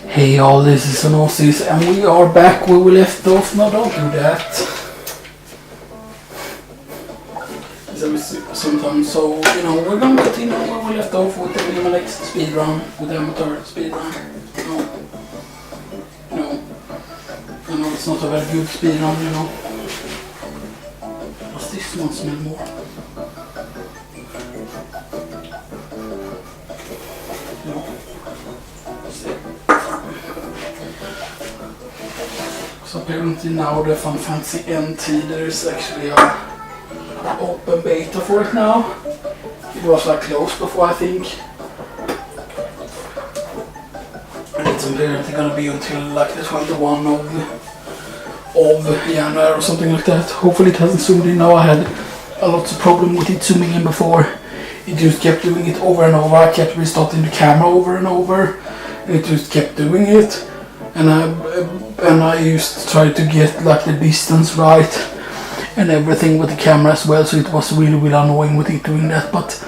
Hey y'all, this is theese, and we are back where we left off. No, don't do that. Sometimes, so, you know, we're gonna continue where we left off with the MMX Speedrun, with the Amateur Speedrun. I know it's not a very good speedrun, you know. Does this one smell more? So apparently now the Fun Fancy NT, there is actually a open beta for it now. It was like closed before, I think. And it's apparently gonna be until like the 21 of January or something like that. Hopefully it hasn't zoomed in now. I had a lot of problem with it zooming in before. It just kept doing it over and over. I kept restarting the camera over and over. And it just kept doing it. And I used to try to get like the distance right and everything with the camera as well, so it was really annoying with it doing that, but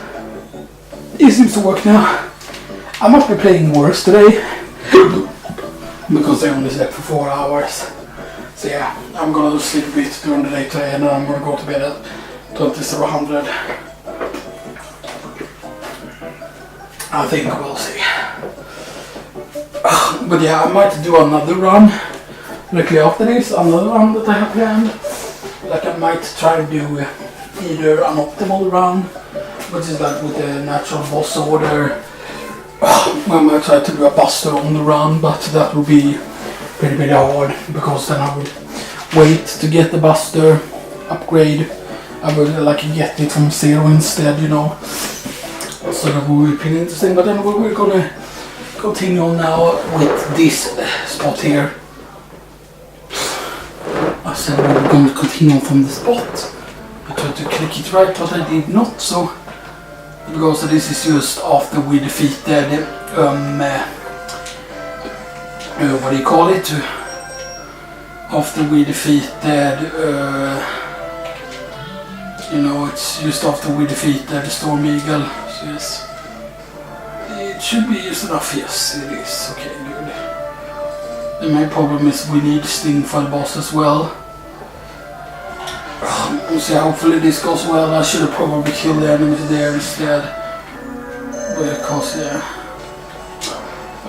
it seems to work now. I must be playing worse today because I only slept for 4 hours. So yeah, I'm gonna sleep a bit during the day today and then I'm gonna go to bed at 20:00. I think we'll see. But yeah, I might do another run directly after this, another run that I have planned. Like I might try to do either an optimal run, which is like with the natural boss order. I might try to do a buster on the run, but that would be pretty hard because then I would wait to get the buster upgrade. I would like get it from 0 instead, you know. So that would be pretty interesting. But then we're gonna continue on now with this spot here. I said we were going to continue from the spot. I tried to click it right, but I did not. So because this is just after we defeated what do you call it? After we defeated you know, it's just after we defeated the Storm Eagle. So yes, it should be used enough. Yes, it is. Okay, good. The main problem is we need Sting for the boss as well. So hopefully this goes well. I should have probably killed the enemies there instead. Because yeah.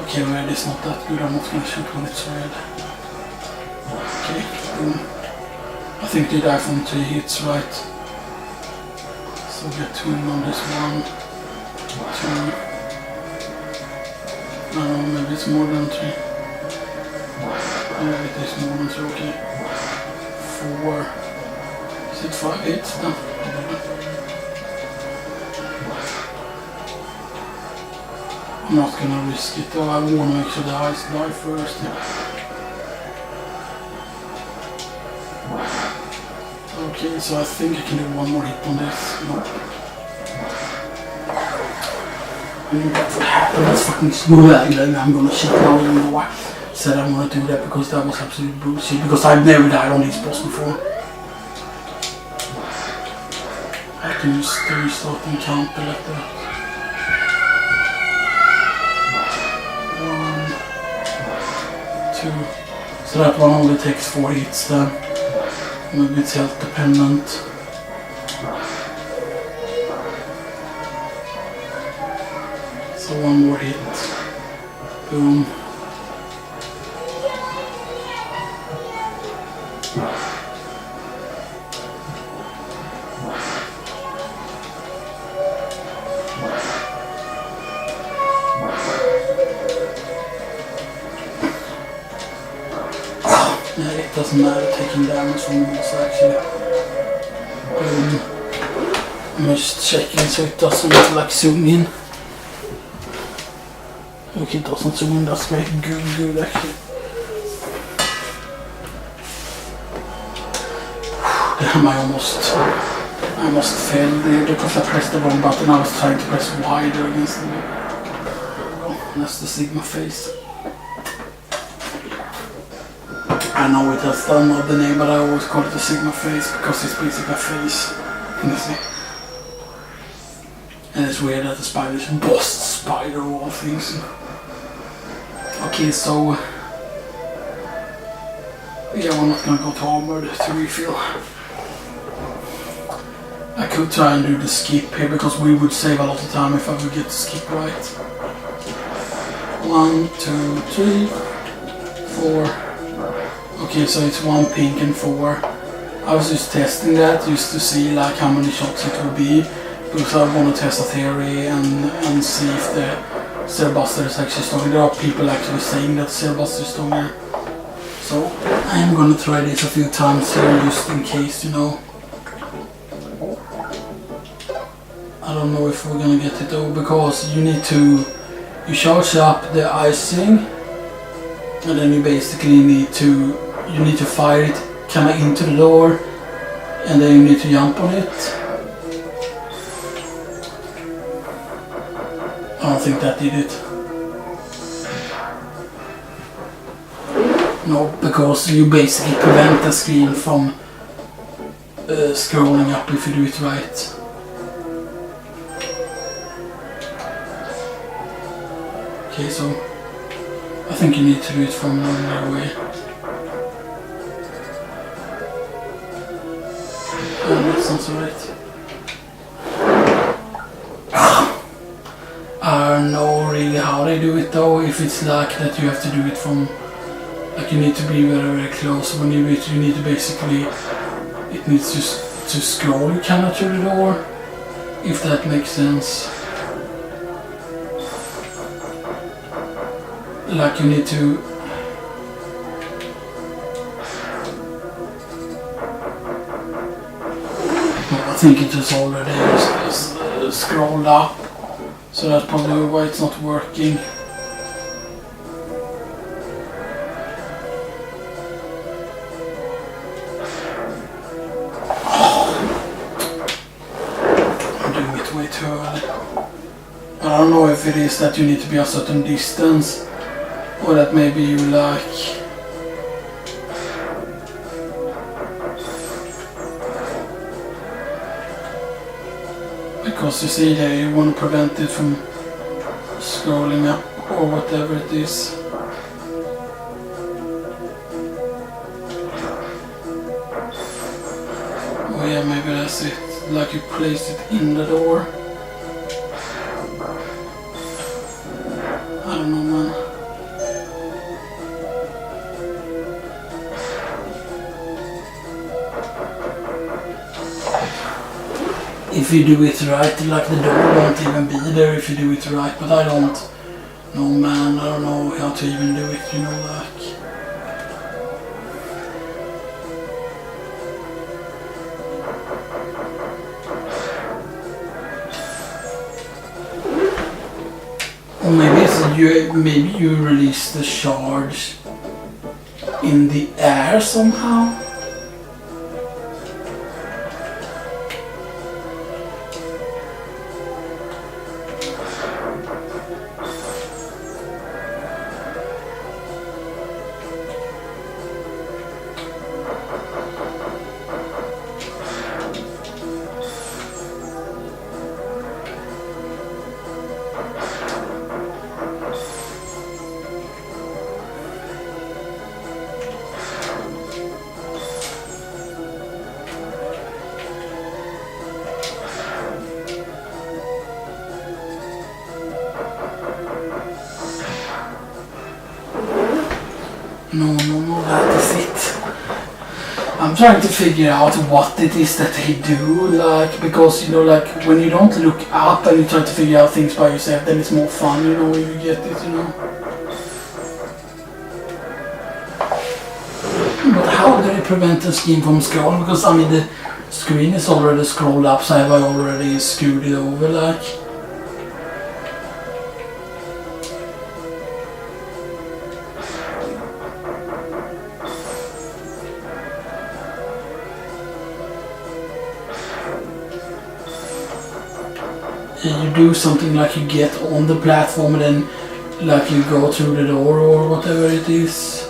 Okay, red is not that good. I'm not gonna shoot when it's red. Okay, I think they die from 3 hits, right? So get 2 in on this one. 2. No, maybe it's more than 3. Yeah, it is more than 3, okay. 4. Is it 5 hits then? I'm not gonna risk it though, I want to make sure the eyes die first. Okay, so I think I can do 1 more hit on this. No. I knew that would happen, that's fucking smooth. I'm gonna shit now, I don't know why I said I'm gonna do that, because that was absolute bullshit, because I've never died on this boss before. I can just restart and counter like that. 1, 2. So that one only takes 4 hits then. Maybe it's health dependent. So 1 more hit. Boom. It doesn't matter taking damage from the boss actually. I'm just checking so it doesn't like zoom in. Okay, it doesn't zoom in, that's very good actually. Damn, I almost failed there because I pressed the wrong button. I was trying to press wider against the wall. Oh, that's the Sigma face. I know it has another name, but I always call it the Sigma face because it's basically a face. And it's weird that the spider is boss spider of all things. Okay, so yeah, we're not gonna go to armored to refill. I could try and do the skip here because we would save a lot of time if I would get the skip right. 1, 2, 3, 4. Okay, so it's 1 pink and 4. I was just testing that just to see like how many shots it would be, because I want to test a theory and see if the Cerebuster is actually stronger. There are people actually saying that Cerebuster is stronger. So I am gonna try this a few times here just in case, you know. I don't know if we're gonna get it though, because you charge up the icing and then you basically need to fire it kind of into the door and then you need to jump on it. I don't think that did it. No, because you basically prevent the screen from scrolling up if you do it right. Okay, so I think you need to do it from another way. That sounds right. I don't know really how they do it though, if it's like that you have to do it from, like you need to be very very close. When you do it, you need to basically, it needs to scroll kind of through the door, if that makes sense. Like you need to I think it is already scrolled up, so that's probably why it's not working. I'm doing it way too early. I don't know if it is that you need to be a certain distance, or that maybe you like because you see there you want to prevent it from scrolling up or whatever it is. Oh yeah, maybe that's it, like you place it in the door. I don't know, man. If you do it right, like the door won't even be there if you do it right, but I don't know, man. I don't know how to even do it, you know, like. Or maybe you release the charge in the air somehow. No, that is it. I'm trying to figure out what it is that they do, like, because, you know, like, when you don't look up and you try to figure out things by yourself, then it's more fun, you know, when you get it, you know. But how do they prevent the screen from scrolling? Because, I mean, the screen is already scrolled up, so have I already screwed it over, like. You do something like you get on the platform and then like you go through the door or whatever it is.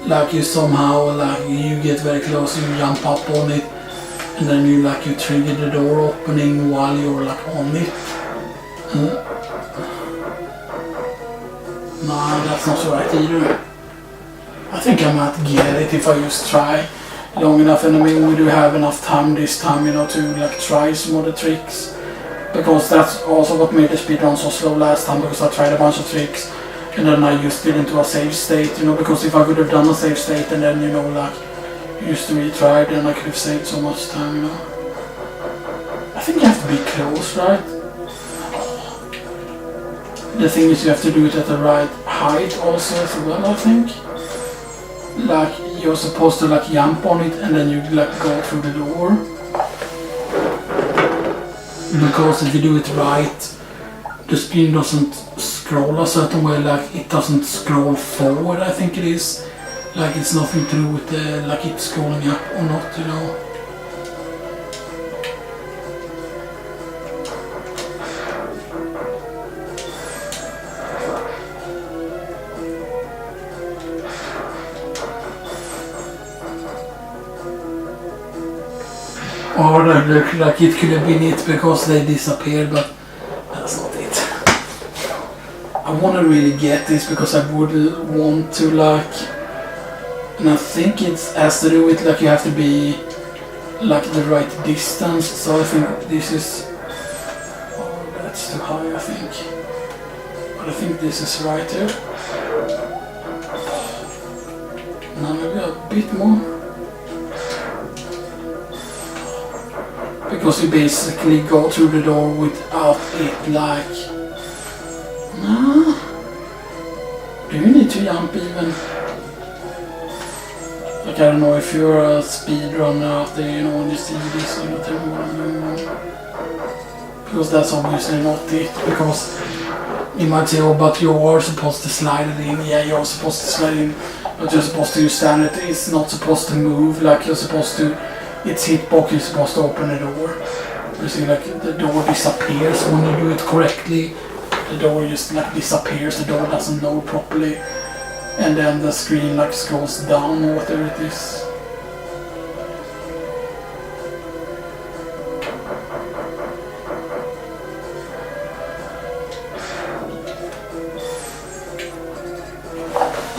Like you somehow, like you get very close, you jump up on it and then you trigger the door opening while you're like on it. Nah, that's not right either. I think I might get it if I just try long enough, and I mean we do have enough time this time, you know, to like try some of the tricks, because that's also what made the speedrun so slow last time, because I tried a bunch of tricks and then I just did into a save state, you know, because if I could have done a save state and then, you know, like used to retry, then I could have saved so much time, you know. I think you have to be close, right? The thing is you have to do it at the right height also as well, I think. Like you're supposed to like jump on it and then you like go through the door. Because if you do it right, the screen doesn't scroll a certain way, like it doesn't scroll forward, I think it is. Like it's nothing to do with the, like it's scrolling up or not, you know. Or it looked like it could have been it because they disappeared, but that's not it. I want to really get this because I would want to like, and I think it has to do with like you have to be like the right distance, so I think this is, oh that's too high I think, but I think this is right here. Now maybe a bit more. Because you basically go through the door without it like... Nah. Do you need to jump even? Like I don't know if you're a speedrunner out there, you know, when you see this, you know, tell me what I'm doing wrong. Because that's obviously not it, because you might say, oh but you are supposed to slide it in. Yeah, you're supposed to slide in, but you're supposed to stand it. It's not supposed to move, like you're supposed to... It's hitbox, you're supposed to open the door. You see, like the door disappears when you do it correctly. The door just like disappears, the door doesn't load properly. And then the screen like scrolls down or whatever it is.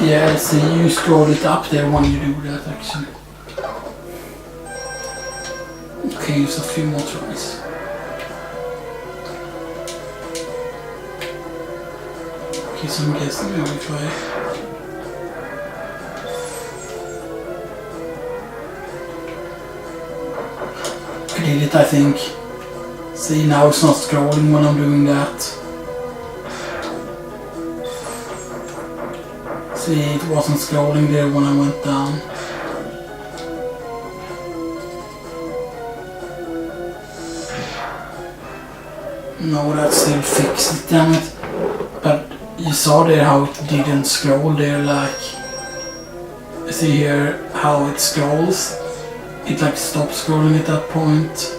Yeah, see, you scroll it up there when you do that actually. Okay, use a few more tries. Okay, so I'm guessing I will try. I did it, I think. See, now it's not scrolling when I'm doing that. See, it wasn't scrolling there when I went down. No, that still fixed it, damn it. But you saw there how it didn't scroll there, like... See here how it scrolls? It like stops scrolling at that point.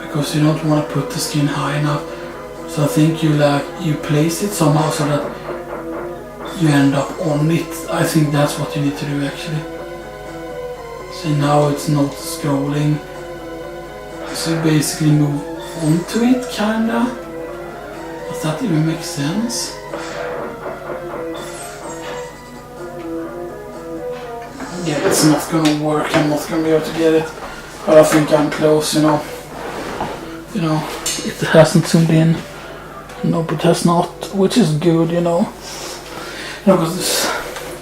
Because you don't want to put the skin high enough. So I think you place it somehow so that you end up on it. I think that's what you need to do actually. See, now it's not scrolling. So you basically move onto it kinda. Does that even make sense? Yeah, it's not gonna work. I'm not gonna be able to get it. But I think I'm close, you know. You know, it hasn't zoomed in. No, but it has not, which is good, you know.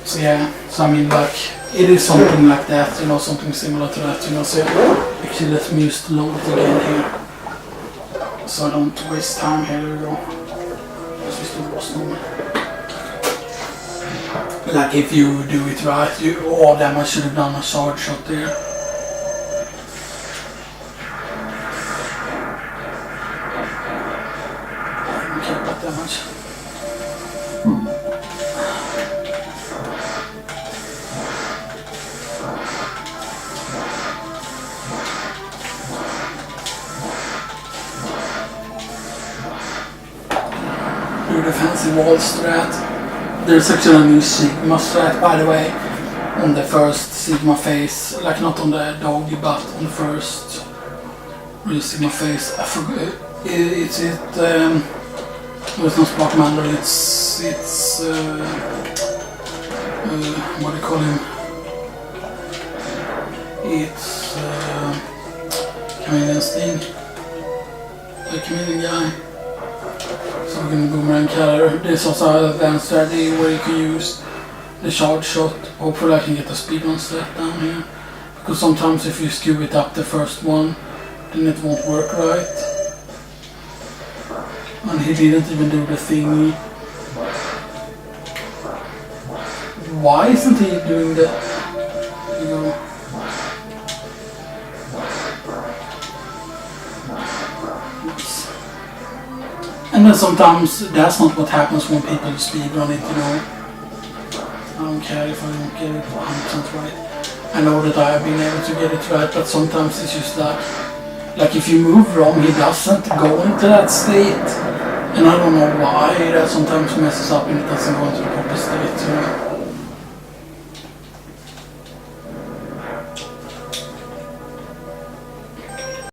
So yeah, so I mean like, it is something like that, you know, something similar to that, you know, so actually let me just load it again here, so I don't waste time here, there we go, let's just do what's normal. Like if you do it right, oh damn, I should have done a sword shot there. I don't care about that much. wall strat. There's actually a new Sigma strat, by the way, on the first Sigma phase, like not on the doggy, but on the first real Sigma phase. I forgot. It's not Spark Mandel, it's what do you call him? It's Chameleon Sting, the Chameleon guy. So we're gonna Boomerang Cutter. There's also an advanced strategy where you can use the charge shot. Hopefully I can get the speedrun stat down here, because sometimes if you skew it up the first one, then it won't work right. And he didn't even do the thingy. Why isn't he doing that? You know. Oops. And then sometimes that's not what happens when people speedrun it, you know. I don't care if I don't get it 100% right. I know that I have been able to get it right, but sometimes it's just like if you move wrong, he doesn't go into that state. And I don't know why that sometimes messes up and it doesn't go into the proper state, you know.